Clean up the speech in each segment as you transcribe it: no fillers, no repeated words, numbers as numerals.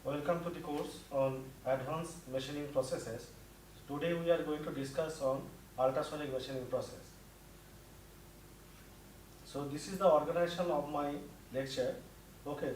Welcome to the course on advanced machining processes. Today we are going to discuss on ultrasonic machining process. So this is the organization of my lecture. Okay.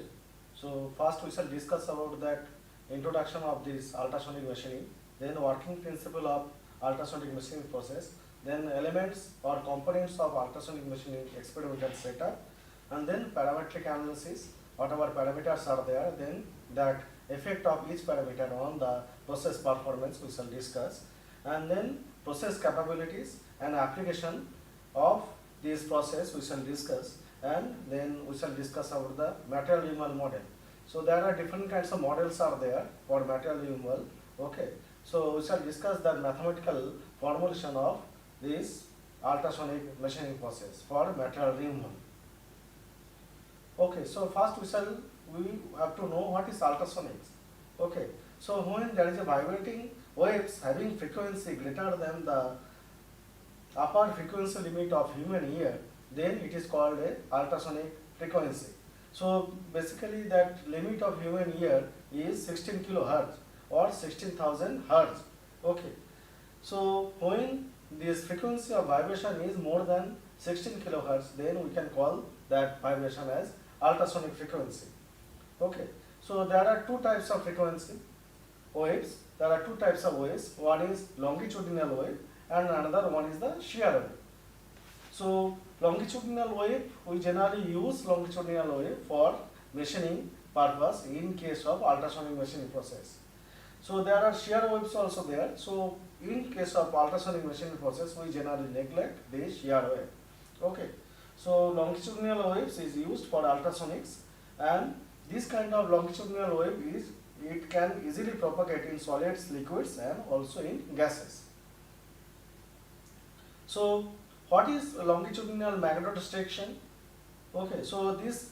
So first we shall discuss about that introduction of this ultrasonic machining, then working principle of ultrasonic machining process, then elements or components of ultrasonic machining experimental setup, and then parametric analysis, whatever parameters are there, then that effect of each parameter on the process performance we shall discuss, and then process capabilities and application of this process we shall discuss, and then we shall discuss about the material removal model. So there are different kinds of models are there for material removal. Okay, so we shall discuss the mathematical formulation of this ultrasonic machining process for material removal. Okay, so first we have to know what is ultrasonics. Okay, so when there is a vibrating waves having frequency greater than the upper frequency limit of human ear, then it is called a ultrasonic frequency. So basically that limit of human ear is 16 kilohertz or 16,000 hertz. Okay, so when this frequency of vibration is more than 16 kilohertz, then we can call that vibration as ultrasonic frequency. Okay, so there are two types of frequency waves. There are two types of waves. One is longitudinal wave and another one is the shear wave. So longitudinal wave, we generally use longitudinal wave for machining purpose in case of ultrasonic machining process. So there are shear waves also there. So in case of ultrasonic machining process, we generally neglect the shear wave. Okay, so longitudinal waves is used for ultrasonics, and this kind of longitudinal wave it can easily propagate in solids, liquids, and also in gases. So what is longitudinal magnetostriction? Okay, so this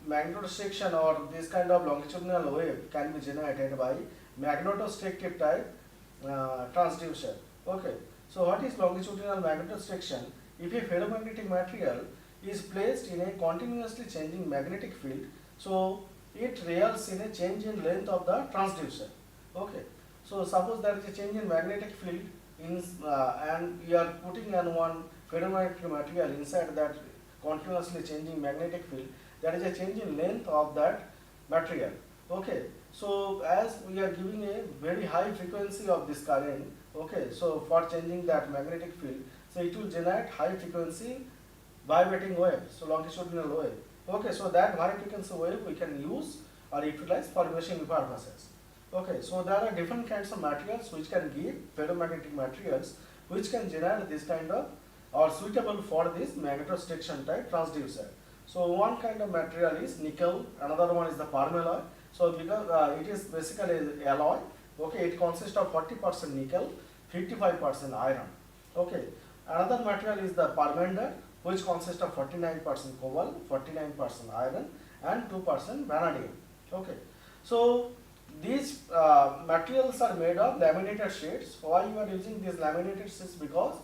magnetostriction or this kind of longitudinal wave can be generated by magnetostrictive type transducer. Okay, so what is longitudinal magnetostriction? If a ferromagnetic material is placed in a continuously changing magnetic field, so it results in a change in length of the transducer. Okay, so suppose there is a change in magnetic field and we are putting on one ferromagnetic material inside that continuously changing magnetic field, there is a change in length of that material. Okay, so as we are giving a very high frequency of this current, okay, so for changing that magnetic field, so it will generate high frequency vibrating wave, so longitudinal wave. Okay, so that high frequency wave we can use or utilize for machining purposes. Okay, so there are different kinds of materials which can give ferromagnetic materials which can generate this kind of or suitable for this magnetostriction type transducer. So one kind of material is nickel, another one is the permalloy. So because it is basically alloy, okay, it consists of 40% nickel, 55% iron. Okay, another material is the permanganate, which consists of 49% cobalt, 49% iron, and 2% vanadium. Okay, so these materials are made of laminated sheets. Why you are using these laminated sheets? Because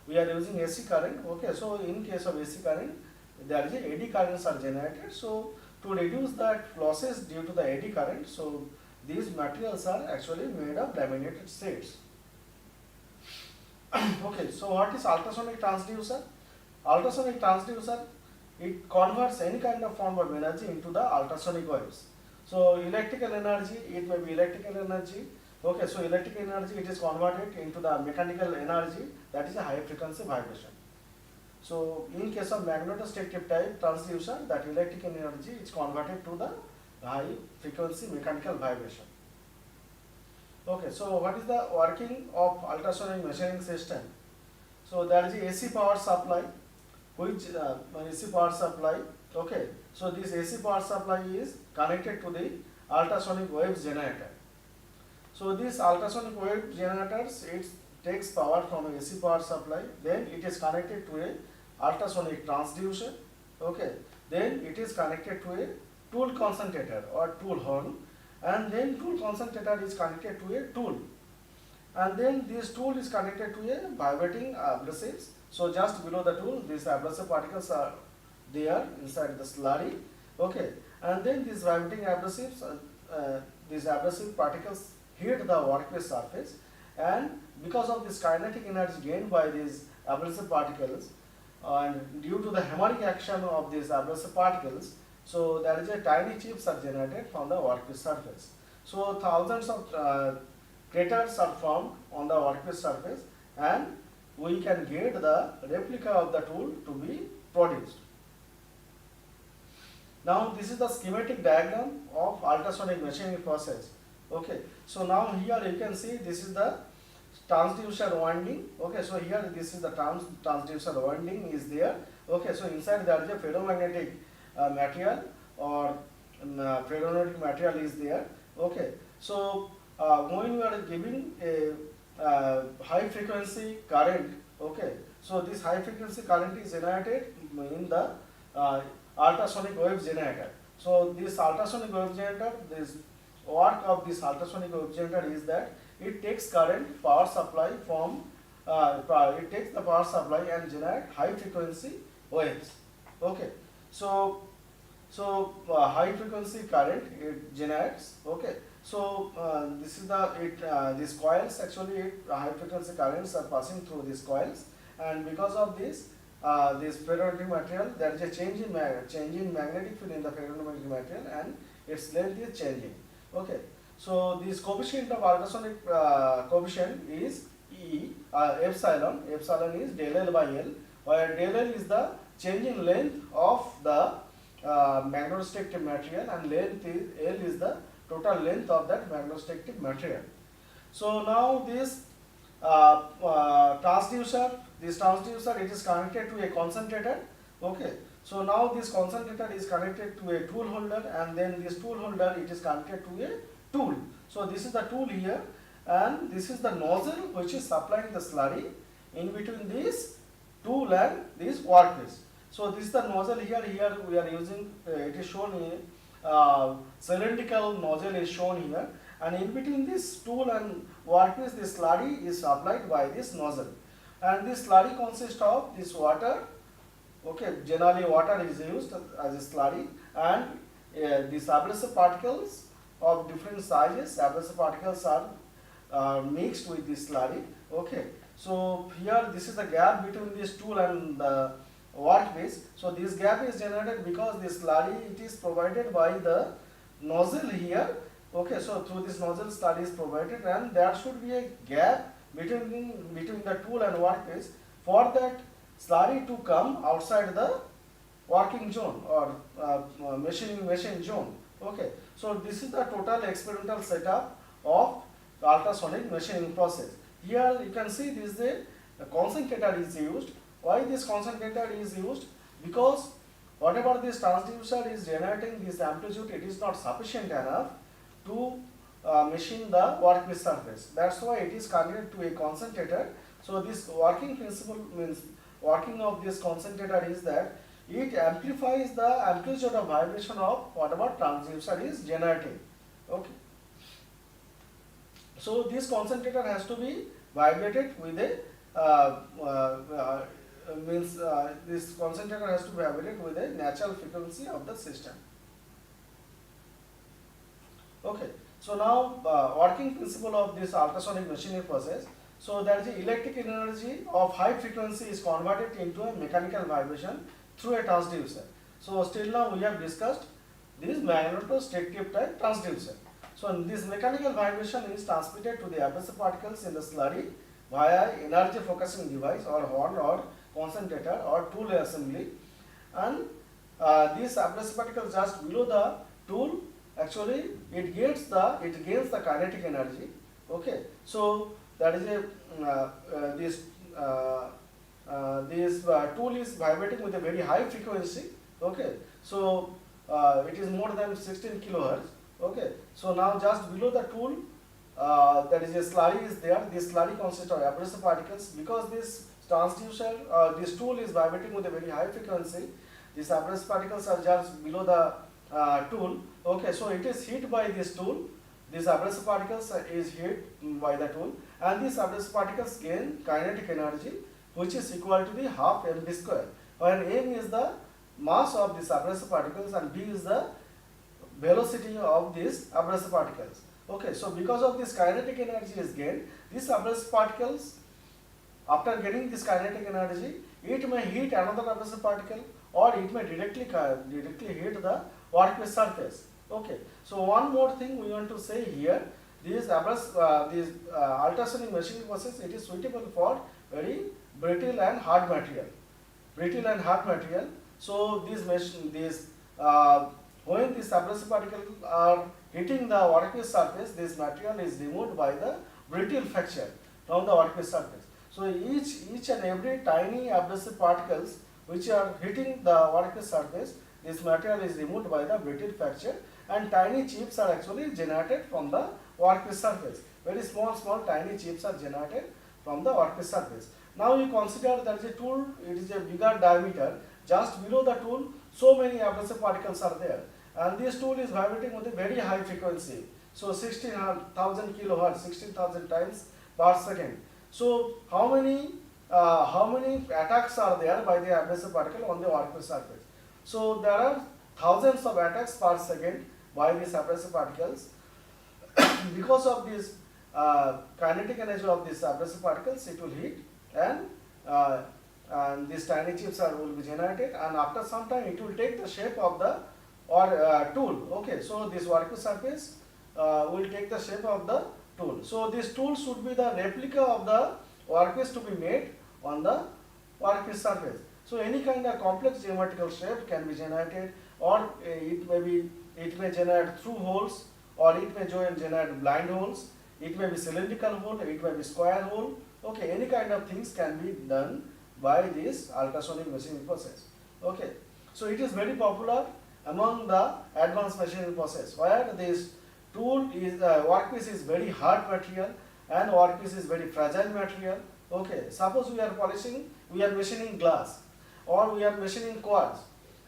we are using AC current. Okay, so in case of AC current, there is a eddy currents are generated. So to reduce that losses due to the eddy current, so these materials are actually made of laminated sheets. Okay, so what is ultrasonic transducer? Ultrasonic transducer, it converts any kind of form of energy into the ultrasonic waves. So electrical energy, it may be electrical energy. Okay, so electrical energy, it is converted into the mechanical energy, that is a high frequency vibration. So in case of magnetostrictive type transducer, that electrical energy is converted to the high frequency mechanical vibration. Okay, so what is the working of ultrasonic machining system? So there is a AC power supply, which AC power supply. Okay, so this AC power supply is connected to the ultrasonic waves generator. So this ultrasonic wave generators, it takes power from a AC power supply, then it is connected to a ultrasonic transducer. Okay, then it is connected to a tool concentrator or tool horn, and then tool concentrator is connected to a tool, and then this tool is connected to a vibrating abrasives. So just below the tool, these abrasive particles are there inside the slurry. Okay, and then these vibrating abrasives these abrasive particles hit the workpiece surface, and because of this kinetic energy gained by these abrasive particles and due to the hammering action of these abrasive particles, so there is a tiny chips are generated from the workpiece surface. So thousands of craters are formed on the workpiece surface, and we can get the replica of the tool to be produced. Now this is the schematic diagram of ultrasonic machining process. Okay, so now here you can see this is the transducer winding. Okay, so here this is the transducer winding is there. Okay, so inside there is a ferromagnetic material or ferromagnetic material is there. Okay, so when we are giving a high frequency current, okay, so this high frequency current is generated in the ultrasonic wave generator. So this ultrasonic wave generator, this work of this ultrasonic wave generator is that it takes current power supply from it takes the power supply and generate high frequency waves. Okay, so high frequency current it generates. Okay, so this is the these coils actually high frequency currents are passing through these coils, and because of this ferromagnetic material, there is a change in magnetic field in the ferromagnetic material, and its length is changing. Okay, so this coefficient of ultrasonic coefficient is E epsilon. Epsilon is del L by L, where del L is the change in length of the magnetostrictive material, and length is L is the total length of that magnetostrictive material. So now this transducer it is connected to a concentrator. Okay, so now this concentrator is connected to a tool holder, and then this tool holder it is connected to a tool. So this is the tool here, and this is the nozzle which is supplying the slurry in between this tool and this workpiece. So this is the nozzle here. Here we are using it is shown here cylindrical nozzle is shown here, and in between this tool and workpiece this slurry is supplied by this nozzle, and this slurry consists of this water. Okay, generally water is used as a slurry, and these abrasive particles of different sizes, abrasive particles are mixed with this slurry. Okay, so here this is the gap between this tool and the workpiece. So this gap is generated because this slurry it is provided by the nozzle here. Okay, so through this nozzle slurry is provided, and there should be a gap between the tool and workpiece for that slurry to come outside the working zone or machine zone. Okay, so this is the total experimental setup of the ultrasonic machining process. Here you can see this is a concentrator is used. Why this concentrator is used? Because whatever this transducer is generating this amplitude, it is not sufficient enough to machine the workpiece surface. That's why it is connected to a concentrator. So this working principle means working of this concentrator is that it amplifies the amplitude of vibration of whatever transducer is generating. Okay. So this concentrator has to be vibrated with a this concentrator has to be vibrated with a natural frequency of the system. Okay. So now working principle of this ultrasonic machining process. So there is a electric energy of high frequency is converted into a mechanical vibration through a transducer. So still now we have discussed this magnetostrictive type transducer. So this mechanical vibration is transmitted to the abrasive particles in the slurry via energy focusing device or horn or concentrator or tool assembly, and these abrasive particles just below the tool actually it gains the kinetic energy. Okay, so that is a this tool is vibrating with a very high frequency. Okay, so it is more than 16 kilohertz. Okay, so now just below the tool there is a slurry is there. This slurry consists of abrasive particles. Because this transducer this tool is vibrating with a very high frequency, these abrasive particles are just below the tool. Okay, so it is hit by this tool. These abrasive particles is hit by the tool, and these abrasive particles gain kinetic energy which is equal to the half mv square, where m is the mass of these abrasive particles and v is the velocity of these abrasive particles. Okay, so because of this kinetic energy is gained, these abrasive particles, after getting this kinetic energy, it may hit another abrasive particle, or it may directly hit the workpiece surface. Okay, so one more thing we want to say here, this ultrasonic machining process, it is suitable for very brittle and hard material. So when these abrasive particles are hitting the workpiece surface, this material is removed by the brittle fracture from the workpiece surface. So each and every tiny abrasive particles which are hitting the workpiece surface, this material is removed by the brittle fracture, and tiny chips are actually generated from the workpiece surface. Very small tiny chips are generated from the workpiece surface. Now you consider there is a tool, it is a bigger diameter, just below the tool so many abrasive particles are there, and this tool is vibrating with a very high frequency, so 16,000 kilohertz, 16,000 times per second. So how many attacks are there by the abrasive particle on the workpiece surface? So there are thousands of attacks per second by these abrasive particles. Because of this kinetic energy of these abrasive particles, it will hit, and these tiny chips will be generated, and after some time it will take the shape of the tool. Okay, so this workpiece surface will take the shape of the tool. So this tool should be the replica of the workpiece to be made on the workpiece surface. So any kind of complex geometrical shape can be generated, or it may generate through holes, or it may generate blind holes. It may be cylindrical hole, it may be square hole. Okay, any kind of things can be done by this ultrasonic machining process. Okay, so it is very popular among the advanced machining process, where this tool is workpiece is very hard material, and workpiece is very fragile material. Okay, suppose we are machining glass, or we are machining quartz.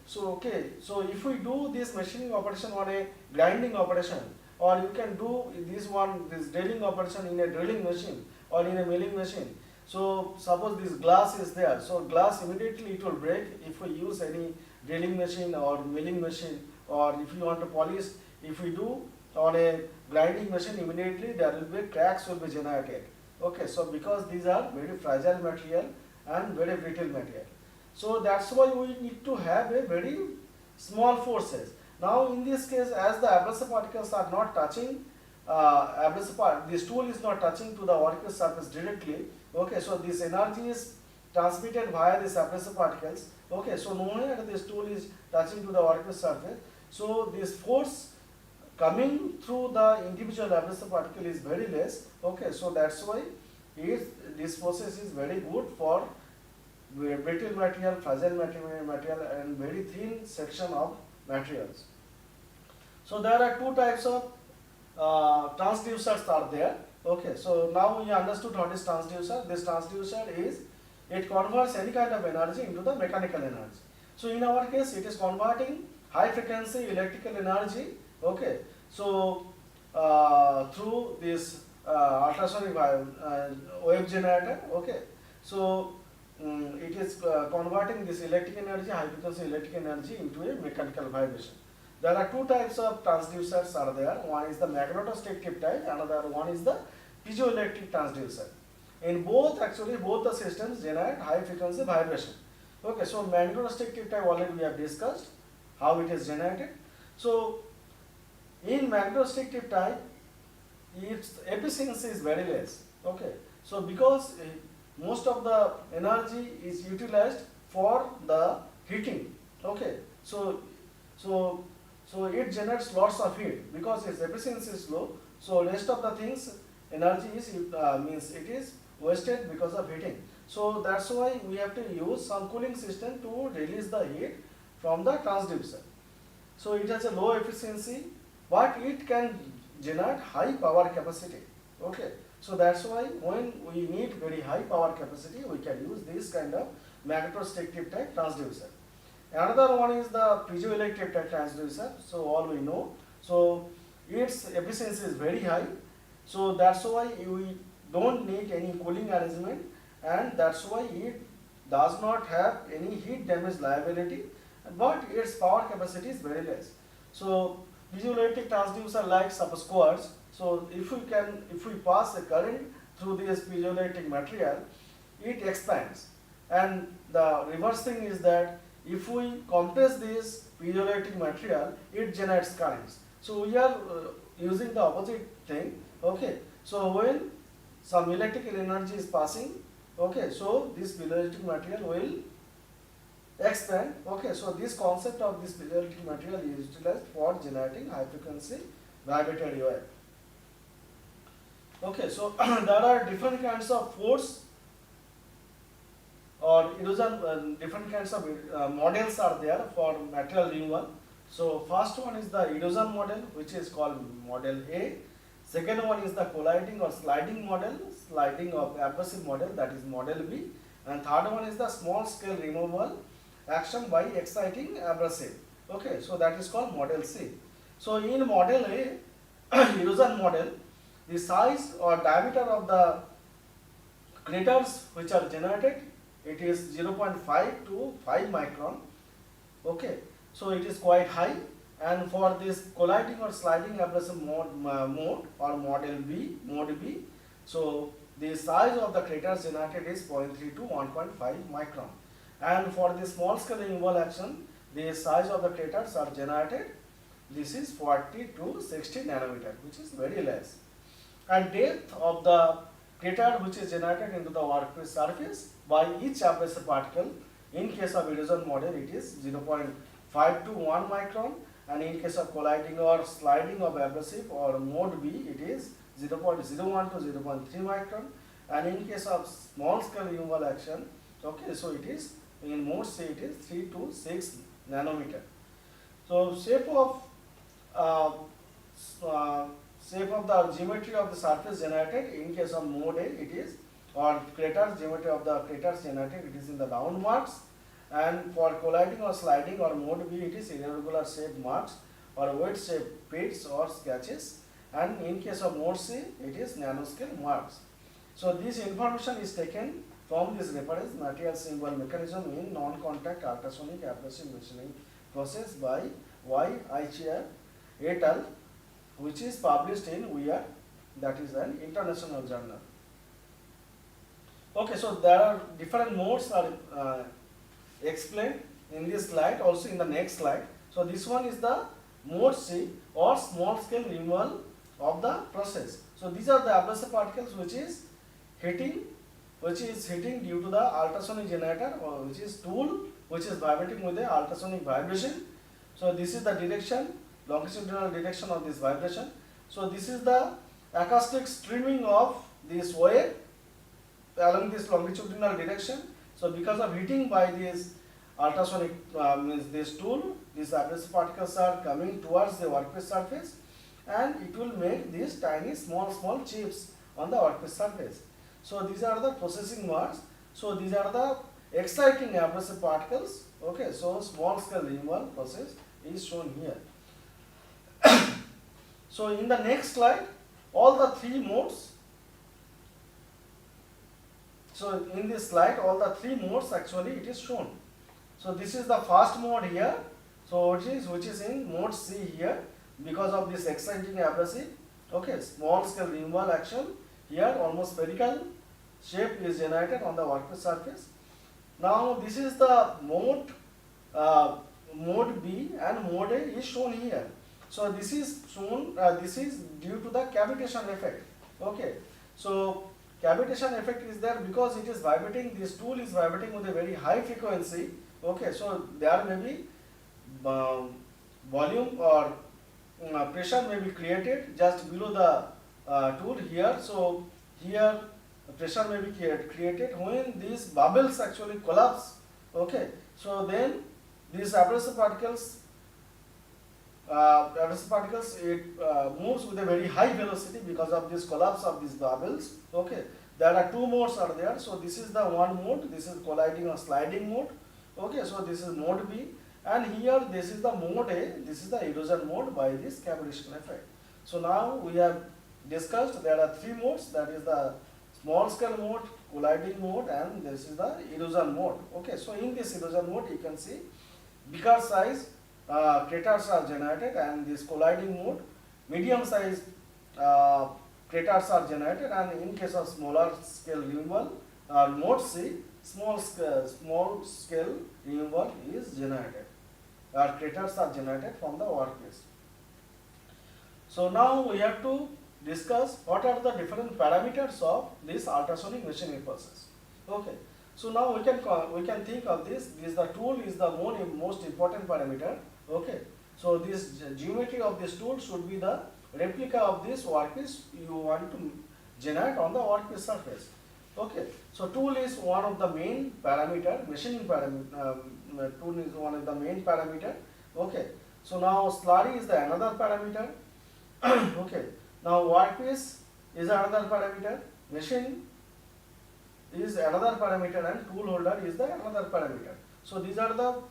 So so if we do this machining operation on a grinding operation, or you can do this drilling operation in a drilling machine or in a milling machine. So suppose this glass is there, so glass immediately it will break if we use any drilling machine or milling machine, or if you want to polish, if we do on a grinding machine, immediately there will be cracks will be generated. Okay, so because these are very fragile material and very brittle material, so that's why we need to have a very small forces. Now in this case, as the abrasive particles are not touching, this tool is not touching to the workpiece surface directly. Okay, so this energy is transmitted via these abrasive particles. Okay, so no matter this tool is touching to the workpiece surface, so this force coming through the individual abrasive particle is very less. Okay, so that's why this process is very good for brittle material, fragile material, and very thin section of materials. So there are two types of transducers are there. Okay, so now we understood what is transducer. This transducer it converts any kind of energy into the mechanical energy. So in our case, it is converting high frequency electrical energy. Okay, so through this ultrasonic wave generator. Okay, so it is converting this electric energy, high frequency electric energy, into a mechanical vibration. There are two types of transducers are there. One is the magnetostrictive type, another one is the piezoelectric transducer. In both the systems generate high frequency vibration. Okay, so magnetostrictive type already we have discussed how it is generated. So in magnetostrictive type, its efficiency is very less. Okay, so because most of the energy is utilized for the heating. Okay, so it generates lots of heat because its efficiency is low. So rest of the things energy is it is wasted because of heating. So that's why we have to use some cooling system to release the heat from the transducer. So it has a low efficiency, but it can generate high power capacity. Okay, so that's why when we need very high power capacity, we can use this kind of magnetostrictive type transducer. Another one is the piezoelectric type transducer. So all we know. So its efficiency is very high. So that's why we don't need any cooling arrangement, and that's why it does not have any heat damage liability, but its power capacity is very less. So piezoelectric transducer like suppose quartz. So if we pass a current through this piezoelectric material, it expands. And the reverse thing is that if we compress this piezoelectric material, it generates currents. So we are using the opposite thing. Okay. So when some electrical energy is passing, okay, so this piezoelectric material will expand. Okay, so this concept of this piezoelectric material is utilized for generating high frequency vibrated wave. Okay, so there are different kinds of force or erosion, different kinds of models are there for material removal. So first one is the erosion model, which is called model A. Second one is the colliding or sliding model, sliding of abrasive model, that is model B. And third one is the small scale removal action by exciting abrasive. Okay, so that is called model C. So in model A, erosion model, the size or diameter of the craters which are generated, it is 0.5 to 5 micron. Okay, so it is quite high. And for this colliding or sliding abrasive mode or model B, mode B, so the size of the craters generated is 0.3 to 1.5 micron. And for the small scale removal action, the size of the craters are generated, this is 40 to 60 nanometer, which is very less. And depth of the crater which is generated into the workpiece surface by each abrasive particle, in case of erosion model it is 0.5 to 1 micron, and in case of colliding or sliding of abrasive or mode B, it is 0.01 to 0.3 micron, and in case of small scale removal action, okay, so it is in mode C, it is 3 to 6 nanometer. So shape of the geometry of the surface generated in case of mode A, it is, or craters, geometry of the craters generated, it is in the round marks. And for colliding or sliding or mode B, it is irregular shape marks or weight shape pits or sketches. And in case of mode C, it is nanoscale marks. So this information is taken from this reference material symbol mechanism in non-contact ultrasonic abrasive machining process by Y. Aichia et al., which is published in WIR, that is an international journal. Okay, so there are different modes are explained in this slide, also in the next slide. So this one is the mode C or small scale removal of the process. So these are the abrasive particles which is hitting due to the ultrasonic generator, or which is tool which is vibrating with the ultrasonic vibration. So this is the direction, longitudinal direction of this vibration. So this is the acoustic streaming of this wave along this longitudinal direction. So because of heating by this ultrasonic means this tool, these abrasive particles are coming towards the workpiece surface, and it will make these tiny small chips on the workpiece surface. So these are the processing marks. So these are the exciting abrasive particles. Okay, so small scale removal process is shown here. So in the next slide, all the three modes. So in this slide, all the three modes actually it is shown. So this is the first mode here. So which is in mode C here, because of this exciting abrasive. Okay, small scale removal action here, almost spherical shape is generated on the workpiece surface. Now this is the mode B, and mode A is shown here. So this is shown. This is due to the cavitation effect. Okay, so cavitation effect is there because it is vibrating. This tool is vibrating with a very high frequency. Okay, so there may be volume or pressure may be created just below the tool here. So here pressure may be created when these bubbles actually collapse. Okay, so then these abrasive particles it moves with a very high velocity because of this collapse of these bubbles. Okay, there are two modes are there. So this is the one mode, this is colliding or sliding mode. Okay, so this is mode B, and here this is the mode A, this is the erosion mode by this cavitation effect. So now we have discussed there are three modes, that is the small scale mode, colliding mode, and this is the erosion mode. Okay, so in this erosion mode you can see bigger size craters are generated, and this colliding mode, medium size uh, craters are generated, and in case of smaller scale removal, mode C, small scale removal is generated. Craters are generated from the workpiece. So now we have to discuss what are the different parameters of this ultrasonic machining process. Okay. So now we can think of this. The tool is the most important parameter. Okay. So this geometry of this tool should be the replica of this workpiece you want to generate on the workpiece surface. Okay. So tool is one of the main parameter. Machining parameter. Tool is one of the main parameter. Okay. So now slurry is the another parameter. Okay. Now workpiece is another parameter. Machine is another parameter, and tool holder is the another parameter. So these are the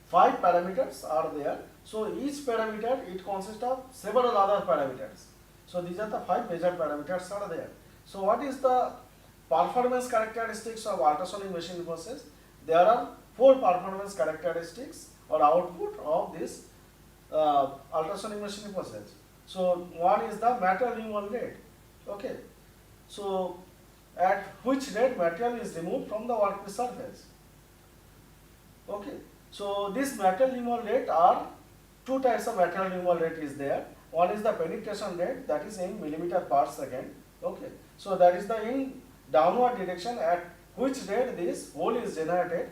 5 parameters are there. So each parameter, it consists of several other parameters. So these are the 5 major parameters are there. So what is the performance characteristics of ultrasonic machining process? There are 4 performance characteristics or output of this ultrasonic machining process. So one is the material removal rate. Okay. So at which rate material is removed from the workpiece surface. Okay. So this material removal rate are 2 types of material removal rate is there. One is the penetration rate, that is in millimeter per second. Okay. So that is the in downward direction at which rate this hole is generated,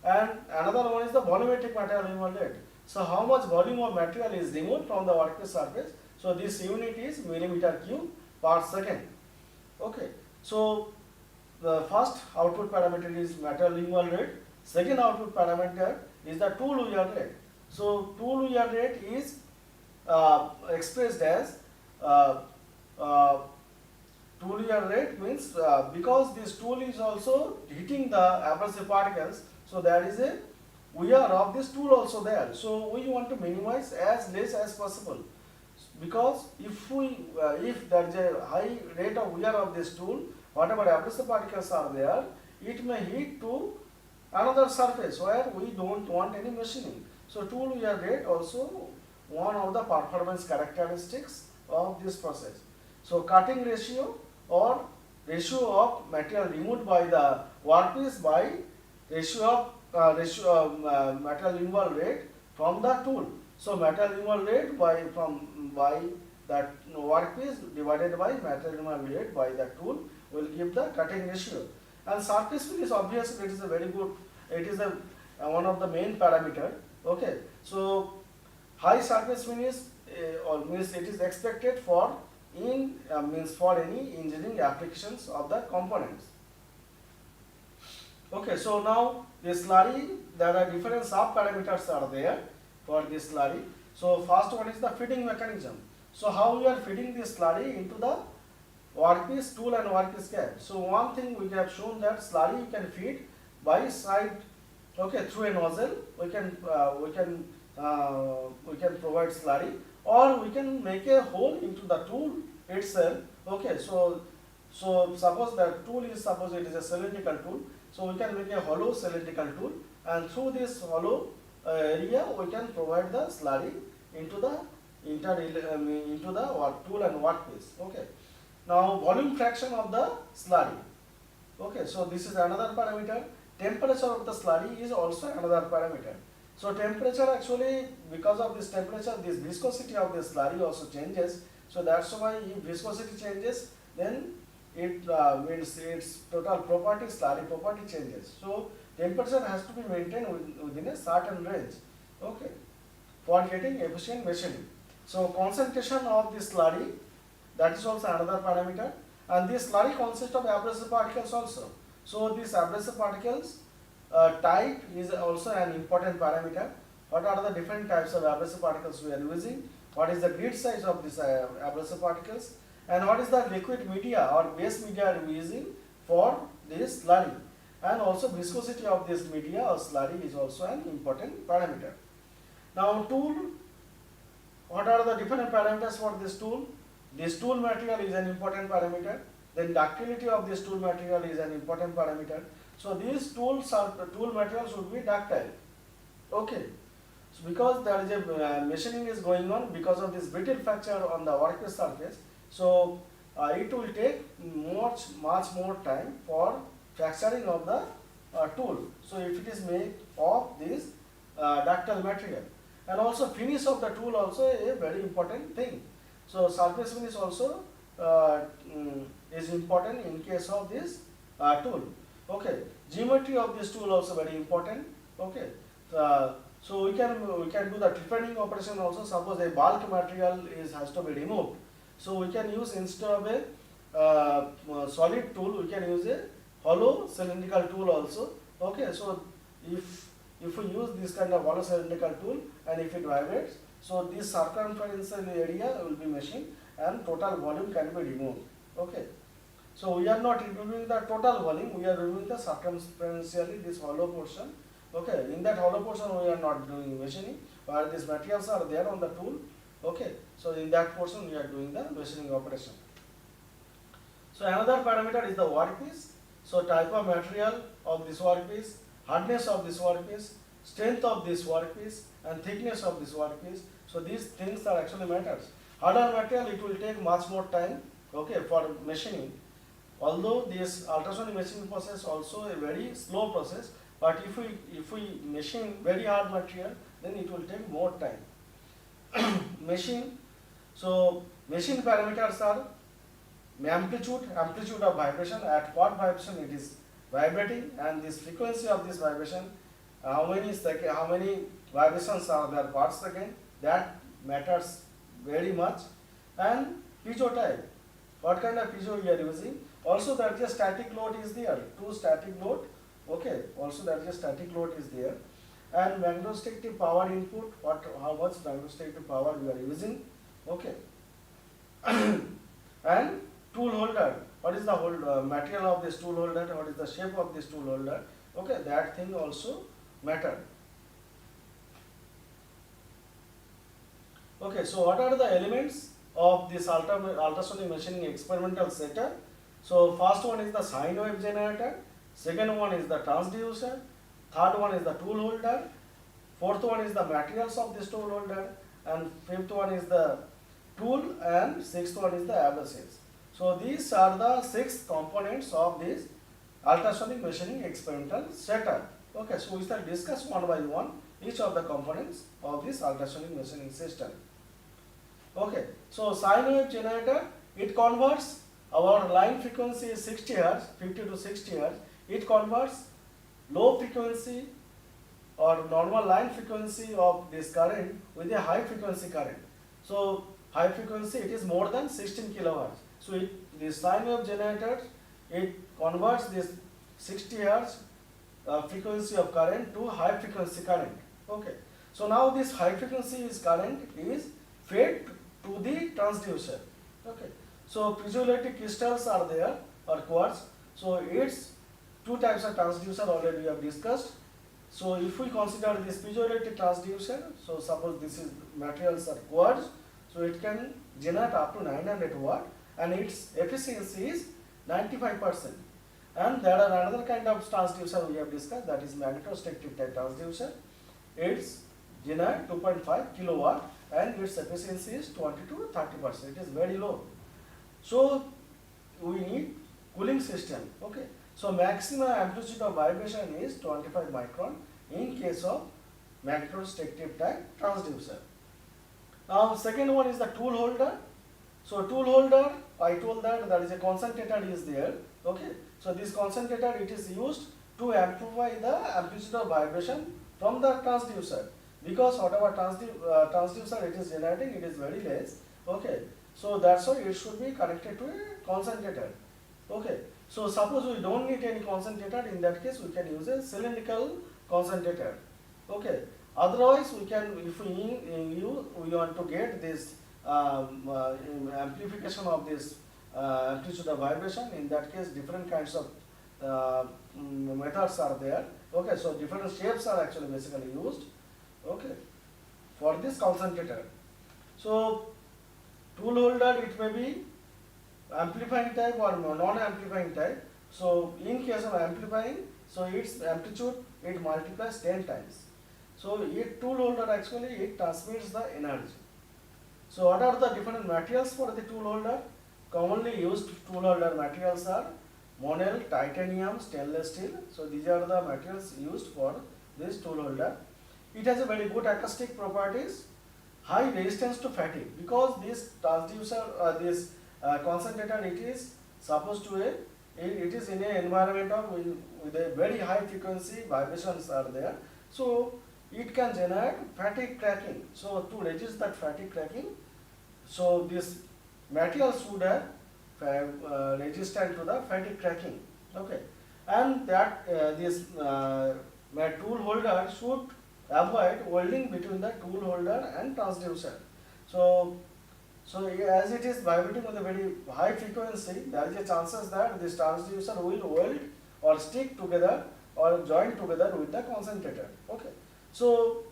and another one is the volumetric material removal rate. So how much volume of material is removed from the workpiece surface. So this unit is millimeter cube per second. Okay. So the first output parameter is material removal rate. Second output parameter is the tool wear rate. So tool wear rate is expressed as tool wear rate means because this tool is also hitting the abrasive particles, so there is a wear of this tool also there. So we want to minimize as less as possible, because if there is a high rate of wear of this tool, whatever abrasive particles are there, it may hit to another surface where we don't want any machining. So tool wear rate also one of the performance characteristics of this process. So cutting ratio or ratio of material removed by the workpiece by ratio of material removal rate from the tool. So material removal rate by that workpiece divided by material removal rate by the tool will give the cutting ratio. And surface finish, obviously it is a very good, it is one of the main parameter. Okay. So high surface finish or means it is expected for for any engineering applications of the components. Okay. So now this slurry, there are different sub parameters are there for this slurry. So first one is the feeding mechanism. So how we are feeding this slurry into the workpiece tool and workpiece cap. So one thing we have shown that slurry you can feed by side. Okay, through a nozzle we can provide slurry, or we can make a hole into the tool itself. Okay, so suppose the tool is, suppose it is a cylindrical tool, so we can make a hollow cylindrical tool, and through this hollow area we can provide the slurry into the tool and workpiece. Okay. Now volume fraction of the slurry. Okay, so this is another parameter. Temperature of the slurry is also another parameter. So temperature, actually because of this temperature, this viscosity of the slurry also changes. So that's why if viscosity changes, then it means its total property, slurry property changes. So temperature has to be maintained within a certain range. Okay, for getting efficient machining. So concentration of the slurry, that is also another parameter, and this slurry consists of abrasive particles also. So these abrasive particles type is also an important parameter. What are the different types of abrasive particles we are using? What is the grid size of these abrasive particles? And what is the liquid media or base media we are using for this slurry? And also viscosity of this media or slurry is also an important parameter. Now tool, what are the different parameters for this tool? This tool material is an important parameter. Then ductility of this tool material is an important parameter. So these tool material should be ductile. Okay. So because there is a machining is going on because of this brittle fracture on the workpiece surface, so it will take much more time for fracturing of the tool. So if it is made of this ductile material, and also finish of the tool also a very important thing. So surface finish also is important in case of this tool. Okay, geometry of this tool also very important. Okay, so we can do the tripping operation also. Suppose a bulk material has to be removed, so we can use, instead of a solid tool, we can use a hollow cylindrical tool also. Okay, so if we use this kind of hollow cylindrical tool and if it vibrates, so this circumferential area will be machined and total volume can be removed. Okay, so we are not removing the total volume, we are removing the circumferentially this hollow portion. Okay, in that hollow portion we are not doing machining, where these materials are there on the tool. Okay, so in that portion we are doing the machining operation. So another parameter is the workpiece. So type of material of this workpiece, hardness of this workpiece, strength of this workpiece, and thickness of this workpiece. So these things are actually matters. Harder material, it will take much more time, okay, for machining. Although this ultrasonic machining process also a very slow process, but if we machine very hard material, then it will take more time. Machine. So machine parameters are amplitude of vibration, at what vibration it is vibrating, and this frequency of this vibration, how many vibrations are there per second, that matters very much. And piezo type, what kind of piezo we are using. Also there is a static load is there, two static load. Okay, also there is a static load is there. And magnetostatic power input, how much magnetostatic power we are using. Okay. And tool holder, what is the material of this tool holder, what is the shape of this tool holder. Okay, that thing also matter. Okay, so what are the elements of this ultrasonic machining experimental setup? So first one is the sine wave generator, second one is the transducer, third one is the tool holder, fourth one is the materials of this tool holder, and fifth one is the tool, and sixth one is the abrasives. So these are the 6 components of this ultrasonic machining experimental setup. Okay, so we shall discuss one by one each of the components of this ultrasonic machining system. Okay, so sine wave generator, it converts, our line frequency is 60 Hz, 50 to 60 Hz. It converts low frequency or normal line frequency of this current with a high frequency current. So high frequency, it is more than 16 kilohertz. So this sine wave generator, it converts this 60 Hz frequency of current to high frequency current. Okay, so now this high frequency current is fed to the transducer. Okay, so piezoelectric crystals are there, or quartz. So it's two types of transducer already we have discussed. So if we consider this piezoelectric transducer, so suppose this is materials are quartz, so it can generate up to 900 watt and its efficiency is 95%. And there are another kind of transducer we have discussed, that is magnetostatic type transducer. It's generate 2.5 kilowatt and its efficiency is 20 to 30%. It is very low. So we need cooling system. Okay. So maximum amplitude of vibration is 25 micron in case of magnetostatic type transducer. Now second one is the tool holder. So tool holder, I told that there is a concentrator is there. Okay. So this concentrator, it is used to amplify the amplitude of vibration from the transducer, because whatever transducer it is generating, it is very less. Okay. So that's why it should be connected to a concentrator. Okay. So suppose we don't need any concentrator, in that case we can use a cylindrical concentrator. Okay. Otherwise we can, if we want to get this amplification of this amplitude of vibration, in that case different kinds of methods are there. Okay, so different shapes are actually basically used, okay, for this concentrator. So tool holder, it may be amplifying type or non-amplifying type. So in case of amplifying, so its amplitude, it multiplies 10 times. So it tool holder actually it transmits the energy. So what are the different materials for the tool holder? Commonly used tool holder materials are monel, titanium, stainless steel. So these are the materials used for this tool holder. It has a very good acoustic properties, high resistance to fatigue, because this transducer, concentrator, it is supposed to it is in an environment of with a very high frequency vibrations are there. So it can generate fatigue cracking. So to resist that fatigue cracking, so this material should have resistant to the fatigue cracking. Okay, and that tool holder should avoid welding between the tool holder and transducer. So as it is vibrating with a very high frequency, there is a chances that this transducer will weld or stick together or join together with the concentrator. Okay, so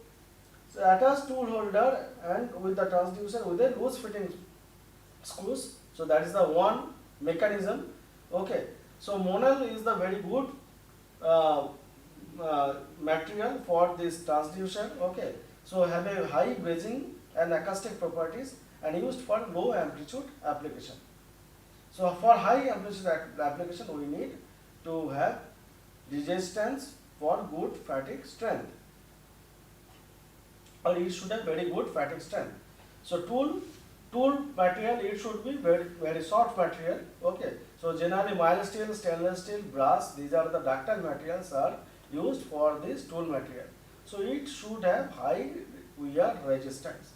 attach tool holder and with the transducer with a loose fitting screws. So that is the one mechanism. Okay, so monel is the very good material for this transducer. Okay, so have a high brazing and acoustic properties and used for low amplitude application. So for high amplitude application we need to have resistance for good fatigue strength, or it should have very good fatigue strength. So tool material, it should be very soft material. Okay, so generally mild steel, stainless steel, brass, these are the ductile materials are used for this tool material. So it should have high wear resistance.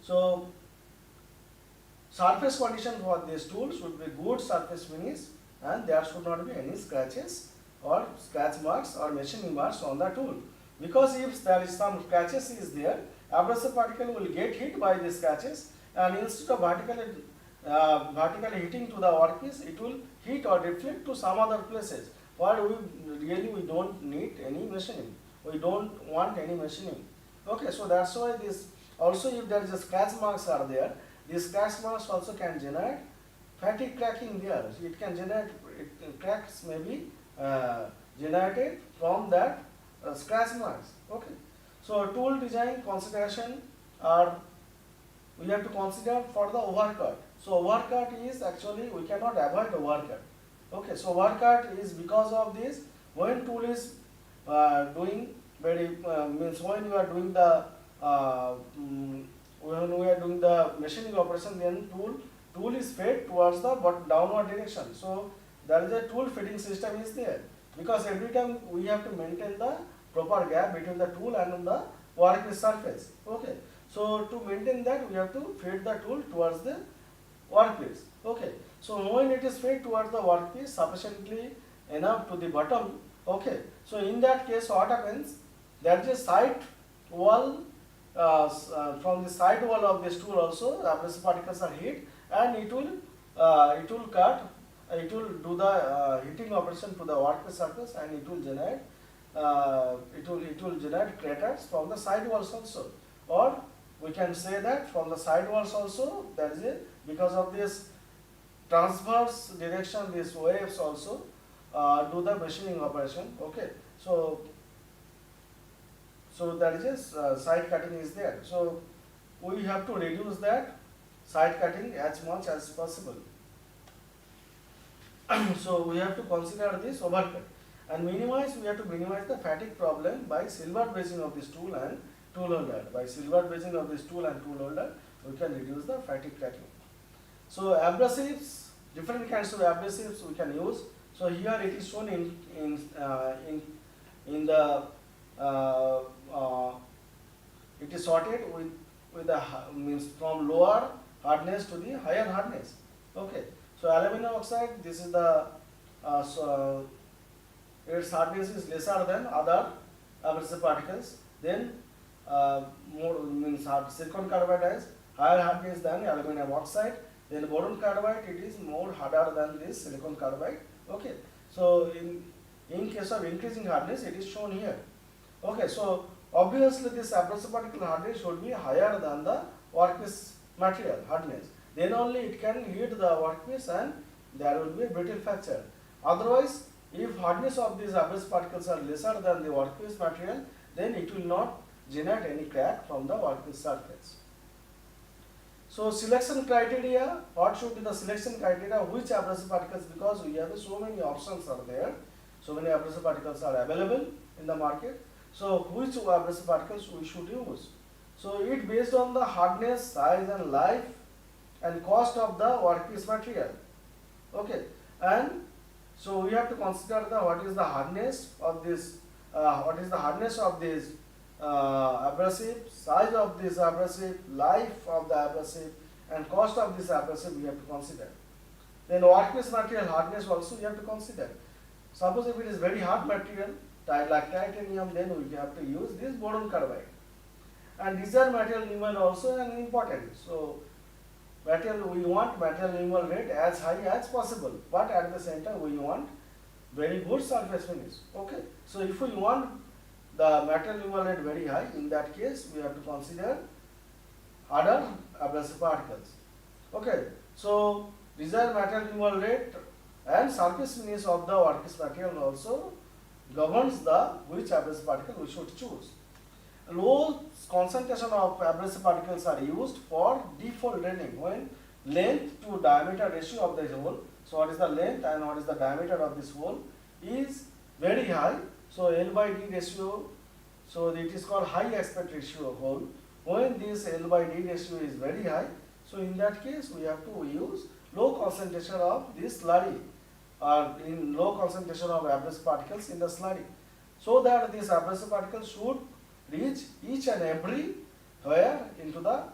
So surface condition for this tool should be good surface finish, and there should not be any scratches or scratch marks or machining marks on the tool, because if there is some scratches is there, abrasive particle will get hit by the scratches, and instead of vertically hitting to the workpiece, it will hit or reflect to some other places where we don't need any machining. We don't want any machining. Okay, so that's why this also, if there is a scratch marks are there, these scratch marks also can generate fatigue cracking there. It can generate cracks may be generated from that scratch marks. Okay, so tool design consideration are we have to consider for the overcut. So overcut is actually we cannot avoid overcut. Okay, so overcut is because of this. When tool is doing very means when you are doing the when we are doing the machining operation, then tool is fed towards the downward direction. So there is a tool feeding system is there, because every time we have to maintain the proper gap between the tool and the workpiece surface. Okay, so to maintain that we have to feed the tool towards the workpiece. Okay, so when it is fed towards the workpiece sufficiently enough to the bottom. Okay, so in that case what happens, there is a side wall, from the side wall of this tool also abrasive particles are hit, and it will cut, it will do the heating operation to the workpiece surface, and it will generate craters from the side walls also, or we can say that from the side walls also there is a, because of this transverse direction, these waves also do the machining operation. Okay, so there is a side cutting is there. So we have to reduce that side cutting as much as possible. So we have to consider this overcut and minimize. We have to minimize the fatigue problem by silver brazing of this tool and tool holder. By silver brazing of this tool and tool holder, we can reduce the fatigue cracking. So abrasives, different kinds of abrasives we can use. So here it is shown in the it is sorted with the means from lower hardness to the higher hardness. Okay, so aluminum oxide, this is the its hardness is lesser than other abrasive particles. Then more means silicon carbide has higher hardness than aluminum oxide. Then boron carbide, it is more harder than this silicon carbide. Okay, so in case of increasing hardness, it is shown here. Okay, so obviously this abrasive particle hardness should be higher than the workpiece material hardness. Then only it can hit the workpiece and there will be a brittle fracture. Otherwise, if hardness of these abrasive particles are lesser than the workpiece material, then it will not generate any crack from the workpiece surface. So selection criteria, what should be the selection criteria, which abrasive particles, because we have so many options are there, so many abrasive particles are available in the market, so which abrasive particles we should use. So it based on the hardness, size and life and cost of the workpiece material. Okay, and so we have to consider the what is the hardness of this, abrasive, size of this abrasive, life of the abrasive and cost of this abrasive we have to consider. Then workpiece material hardness also we have to consider. Suppose if it is very hard material like titanium, then we have to use this boron carbide. And desired material removal also an important. So we want material removal rate as high as possible, but at the same time we want very good surface finish. Okay, so if we want the material removal rate very high, in that case we have to consider harder abrasive particles. Okay, so desired material removal rate and surface finish of the workpiece material also governs the which abrasive particle we should choose. Low concentration of abrasive particles are used for default draining when length to diameter ratio of the hole. So what is the length and what is the diameter of this hole is very high. So L by D ratio, so it is called high aspect ratio hole. When this L by D ratio is very high, so in that case we have to use low concentration of this slurry, or in low concentration of abrasive particles in the slurry, so that these abrasive particles should reach each and every where into the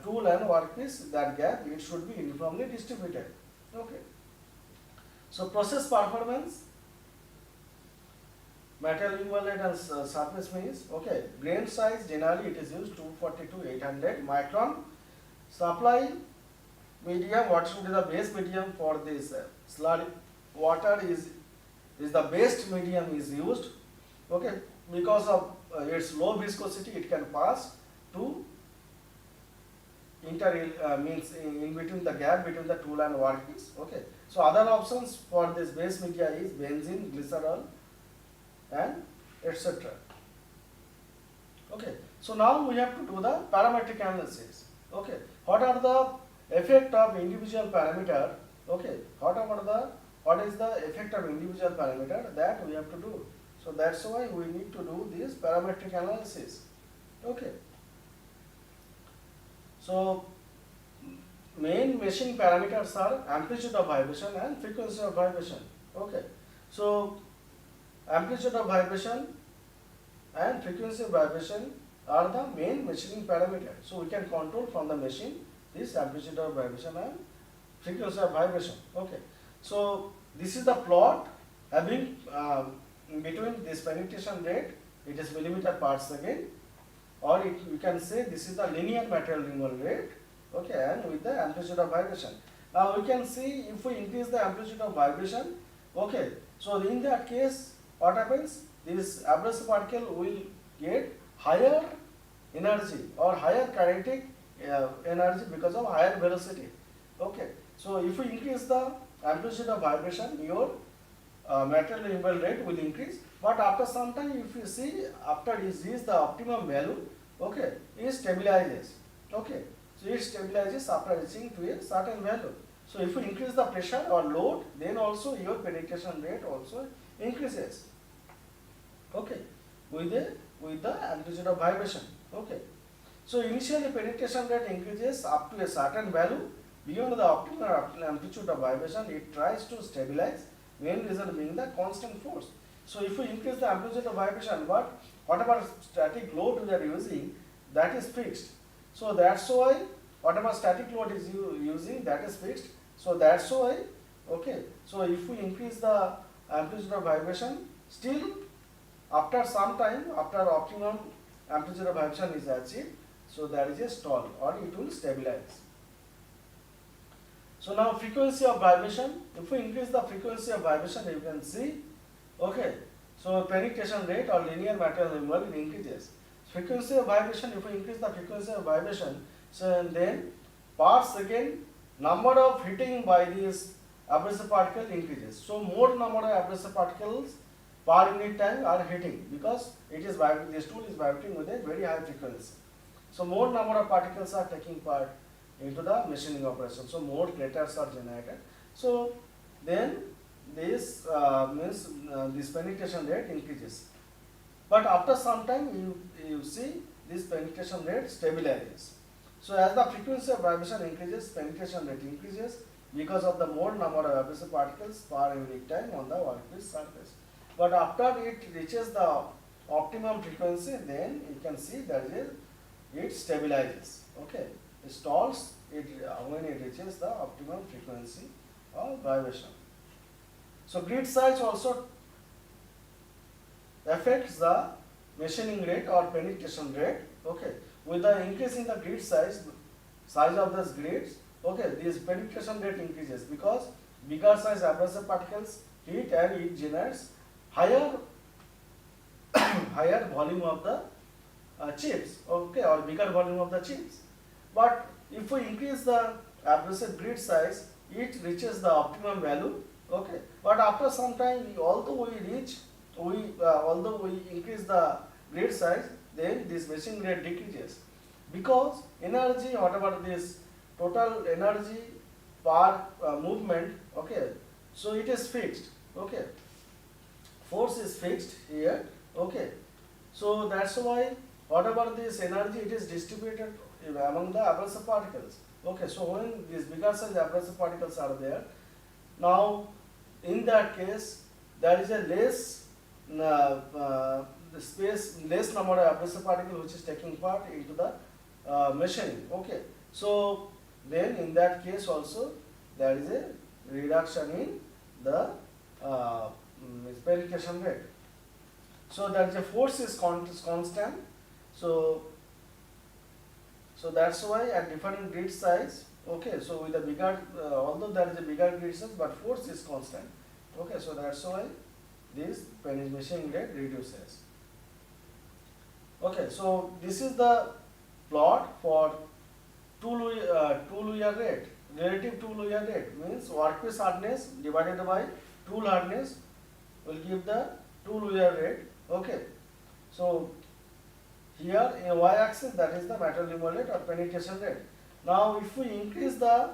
tool and workpiece, that gap it should be uniformly distributed. Okay. So process performance, material removal rate and surface finish. Okay, grain size generally it is used 240 to 800 micron. Supply medium, what should be the base medium for this slurry? Water is the best medium is used. Okay, because of its low viscosity, it can pass to means in between the gap between the tool and workpiece. Okay, so other options for this base media is benzene, glycerol and etc. Okay, so now we have to do the parametric analysis. Okay, what are the effect of individual parameter? Okay, what is the effect of individual parameter, that we have to do. So that's why we need to do this parametric analysis. Okay. So main machine parameters are amplitude of vibration and frequency of vibration. Okay. So amplitude of vibration and frequency of vibration are the main machining parameter. So we can control from the machine this amplitude of vibration and frequency of vibration. Okay. So this is the plot having between this penetration rate, it is millimeter per second, or we can say this is the linear material removal rate. Okay, and with the amplitude of vibration. Now we can see if we increase the amplitude of vibration. Okay, so in that case what happens, this abrasive particle will get higher energy or higher kinetic energy because of higher velocity. Okay, so if we increase the amplitude of vibration, your material removal rate will increase, but after some time if you see, after it reaches the optimum value, okay, it stabilizes. Okay, so it stabilizes after reaching to a certain value. So if you increase the pressure or load, then also your penetration rate also increases. Okay, with the amplitude of vibration. Okay, so initially penetration rate increases up to a certain value. Beyond the optimal amplitude of vibration, it tries to stabilize, main reason being the constant force. So if we increase the amplitude of vibration, whatever static load we are using, that is fixed. So that's why whatever static load is using, that is fixed. So that's why, okay, so if we increase the amplitude of vibration, still after some time, after optimum amplitude of vibration is achieved, so there is a stall or it will stabilize. So now frequency of vibration, if we increase the frequency of vibration, you can see, okay, so penetration rate or linear material removal increases. Frequency of vibration, if we increase the frequency of vibration, so then per second number of hitting by this abrasive particle increases. So more number of abrasive particles per unit time are hitting, because it is this tool is vibrating with a very high frequency. So more number of particles are taking part into the machining operation. So more craters are generated. So then this means this penetration rate increases. But after some time you see this penetration rate stabilizes. So as the frequency of vibration increases, penetration rate increases because of the more number of abrasive particles per unit time on the workpiece surface. But after it reaches the optimum frequency, then you can see that it stabilizes. Okay, it stalls it when it reaches the optimum frequency of vibration. So grid size also affects the machining rate or penetration rate. Okay, with the increase in the grid size of those grids, okay, this penetration rate increases because bigger size abrasive particles hit and it generates higher higher volume of the chips, okay, or bigger volume of the chips. But if we increase the abrasive grid size, it reaches the optimum value, okay. But after some time, although we increase the grid size, then this machining rate decreases because energy, whatever this total energy per movement, okay, so it is fixed, okay. Force is fixed here, okay. So that's why whatever this energy, it is distributed among the abrasive particles, okay. So when these bigger size abrasive particles are there, now in that case there is a less less number of abrasive particle which is taking part into the machining, okay. So then in that case also there is a reduction in the penetration rate. So that the force is constant. So that's why at different grid size, okay. So with a bigger, although there is a bigger grid size, but force is constant, okay. So that's why this machining rate reduces. Okay, so this is the plot for tool wear rate. Relative tool wear rate means workpiece hardness divided by tool hardness will give the tool wear rate, okay. So here in y-axis, that is the material removal rate or penetration rate. Now if we increase the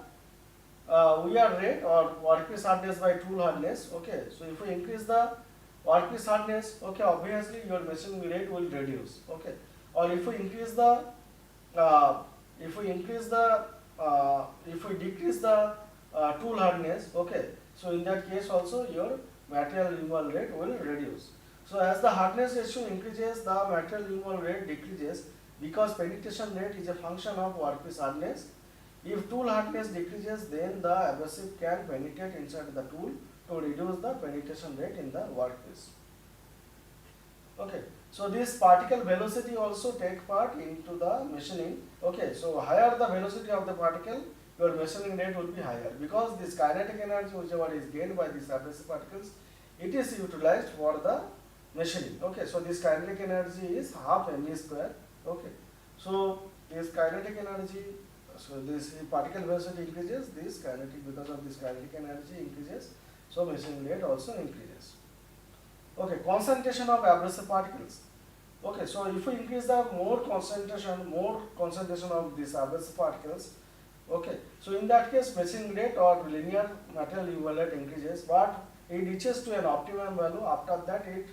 wear rate or workpiece hardness by tool hardness, okay. So if we increase the workpiece hardness, okay, obviously your machining rate will reduce, okay. Or if we increase the if we decrease the tool hardness, okay, so in that case also your material removal rate will reduce. So as the hardness ratio increases, the material removal rate decreases because penetration rate is a function of workpiece hardness. If tool hardness decreases, then the abrasive can penetrate inside the tool to reduce the penetration rate in the workpiece. Okay, so this particle velocity also take part into the machining. Okay, so higher the velocity of the particle, your machining rate will be higher because this kinetic energy whichever is gained by these abrasive particles, it is utilized for the machining. Okay, so this kinetic energy is half mv square. Okay, so this kinetic energy, so this particle velocity increases, this kinetic, because of this kinetic energy increases, so machining rate also increases. Okay, concentration of abrasive particles. Okay, so if we increase the more concentration of these abrasive particles, okay, so in that case machining rate or linear material removal rate increases, but it reaches to an optimum value. After that it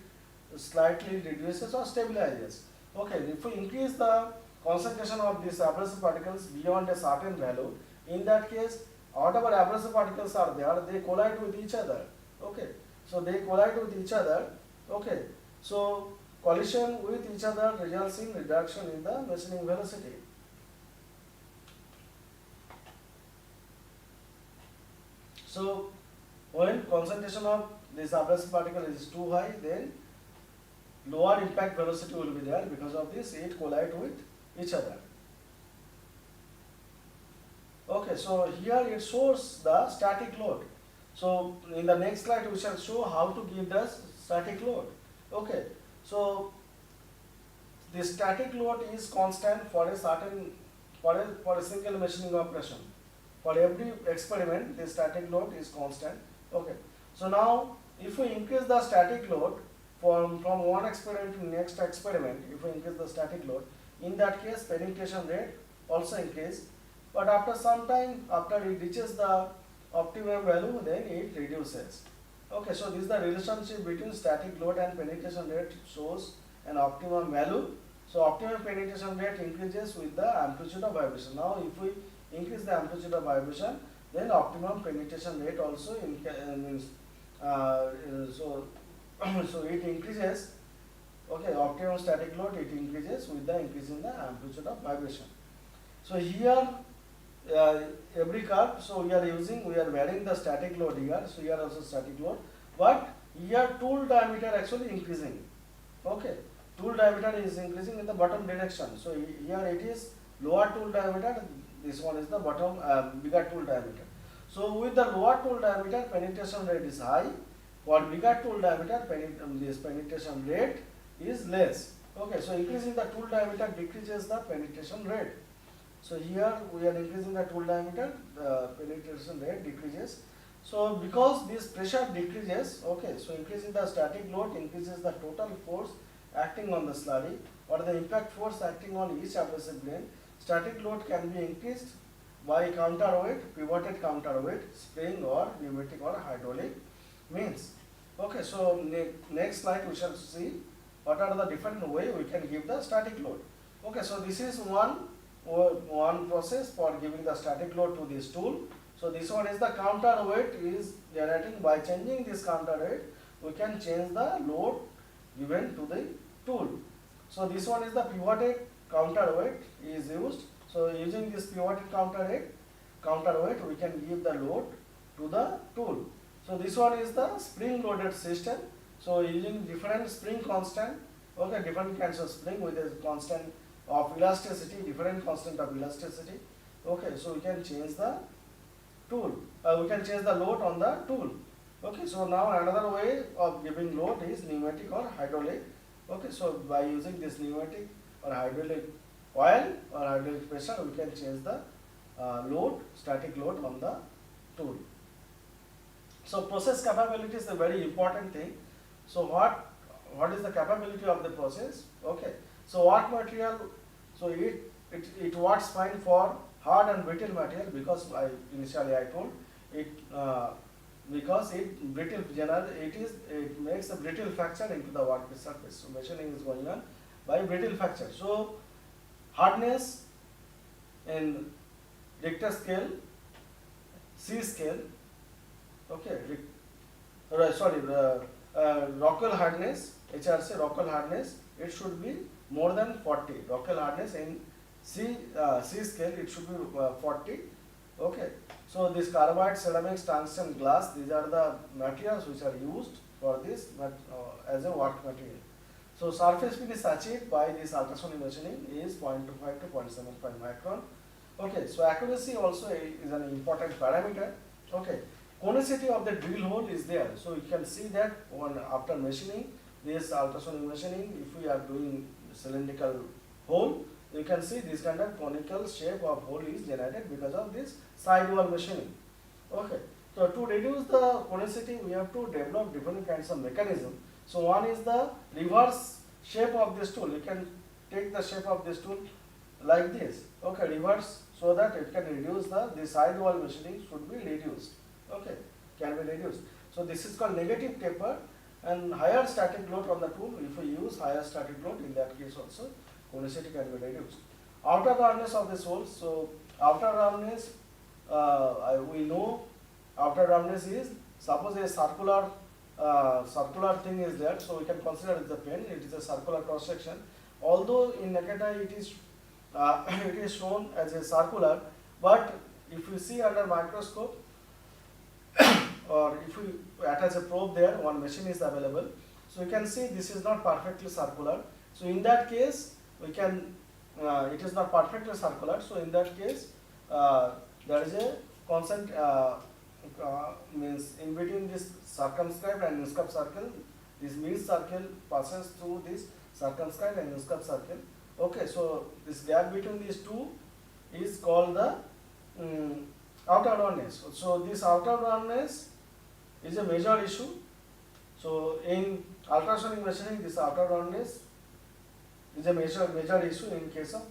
slightly reduces or stabilizes. Okay, if we increase the concentration of these abrasive particles beyond a certain value, in that case whatever abrasive particles are there, they collide with each other. Okay, so they collide with each other. Okay, so collision with each other results in reduction in the machining velocity. So when concentration of this abrasive particle is too high, then lower impact velocity will be there. Because of this, it collide with each other. Okay, so here it shows the static load. So in the next slide we shall show how to give the static load. Okay, so the static load is constant for a certain for a single machining operation. For every experiment, the static load is constant. Okay, so now if we increase the static load from one experiment to next experiment, if we increase the static load, in that case penetration rate also increase, but after some time, after it reaches the optimum value, then it reduces. Okay, so this is the relationship between static load and penetration rate shows an optimum value. So optimum penetration rate increases with the amplitude of vibration. Now if we increase the amplitude of vibration, then optimum penetration rate also means so so it increases. Okay, optimum static load, it increases with the increase in the amplitude of vibration. So here every curve, so we are varying the static load here, so here also static load, but here tool diameter actually increasing. Okay, tool diameter is increasing in the bottom direction, so here it is lower tool diameter, this one is the bottom bigger tool diameter. So with the lower tool diameter penetration rate is high, for bigger tool diameter this penetration rate is less. Okay, so increasing the tool diameter decreases the penetration rate. So here we are increasing the tool diameter, the penetration rate decreases. So because this pressure decreases, okay, so increasing the static load increases the total force acting on the slurry or the impact force acting on each abrasive grain. Static load can be increased by counterweight, pivoted counterweight, spring or pneumatic or hydraulic means. Okay, so next slide we shall see what are the different way we can give the static load. Okay, so this is one process for giving the static load to this tool. So this one is the counterweight is generating. By changing this counterweight, we can change the load given to the tool. So this one is the pivoted counterweight is used. So using this pivoted counterweight, we can give the load to the tool. So this one is the spring loaded system. So using different spring constant, okay, different kinds of spring with a constant of elasticity, different constant of elasticity. Okay, so we can change the tool, we can change the load on the tool. Okay, so now another way of giving load is pneumatic or hydraulic. Okay, so by using this pneumatic or hydraulic oil or hydraulic pressure, we can change the load, static load on the tool. So process capability is a very important thing. So what is the capability of the process? Okay, so what material? So it works fine for hard and brittle material, because initially I told it because it brittle it makes a brittle fracture into the workpiece surface. So machining is going on by brittle fracture. So hardness in Richter scale, C scale. Okay, Rockwell hardness, HRC Rockwell hardness, it should be more than 40. Rockwell hardness in C scale, it should be 40. Okay, so this carbide, ceramics, tungsten, glass, these are the materials which are used for this as a work material. So surface finish achieved by this ultrasonic machining is 0.25 to 0.75 micron. Okay, so accuracy also is an important parameter. Okay, conicity of the drill hole is there. So you can see that after machining, this ultrasonic machining, if we are doing cylindrical hole, you can see this kind of conical shape of hole is generated because of this sidewall machining. Okay, so to reduce the conicity, we have to develop different kinds of mechanism. So one is the reverse shape of this tool. You can take the shape of this tool like this. Okay, reverse, so that it can reduce the sidewall machining should be reduced. Okay, can be reduced. So this is called negative taper, and higher static load on the tool. If we use higher static load, in that case also conicity can be reduced. Outer roundness of this hole. So outer roundness, we know outer roundness is, suppose a circular thing is there, so we can consider it as a pen. It is a circular cross section. Although in naked eye it is it is shown as a circular, but if you see under microscope or if we attach a probe there, one machine is available, so you can see this is not perfectly circular. So in that case, we can it is not perfectly circular. So in that case, there is a constant means in between this circumscribed and inscribed circle. This mid circle passes through this circumscribed and inscribed circle. Okay, so this gap between these two is called the outer roundness. So this outer roundness is a major issue. So in ultrasonic machining, this outer roundness is a major issue in case of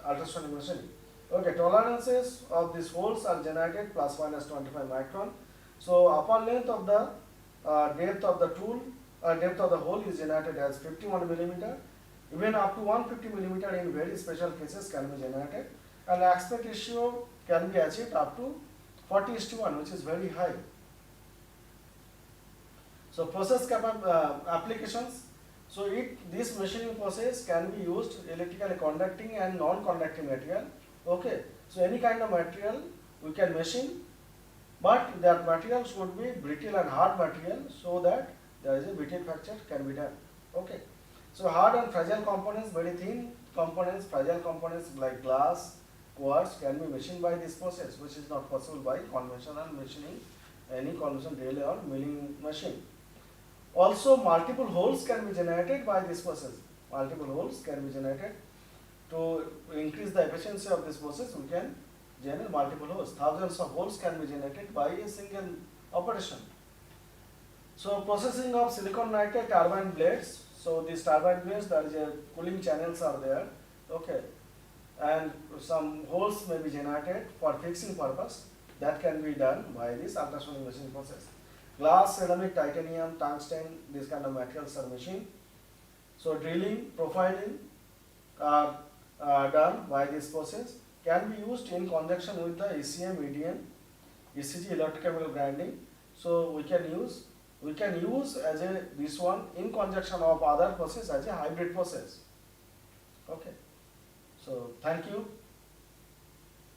ultrasonic machining. Okay, tolerances of these holes are generated plus minus 25 micron. So upper length of the depth of the tool, depth of the hole is generated as 51 millimeter. Even up to 150 millimeter in very special cases can be generated, and aspect ratio can be achieved up to 40:1, which is very high. So process applications. So this machining process can be used electrically conducting and non-conducting material. Okay. So any kind of material we can machine, but that material should be brittle and hard material so that there is a brittle fracture can be done. Okay. So hard and fragile components, very thin components, fragile components like glass, quartz can be machined by this process, which is not possible by conventional machining, any conventional relay or milling machine. Also, multiple holes can be generated by this process. Multiple holes can be generated. To increase the efficiency of this process, we can generate multiple holes. Thousands of holes can be generated by a single operation. So, processing of silicon nitride turbine blades. So, these turbine blades, there is a cooling channels are there. Okay, and some holes may be generated for fixing purpose. That can be done by this ultrasonic machining process. Glass, ceramic, titanium, tungsten, these kind of materials are machined. So drilling, profiling are done by this process. Can be used in conjunction with the ECM, EDM, ECG, electrochemical grinding. So we can use as a this one in conjunction of other process as a hybrid process. Okay. So thank you.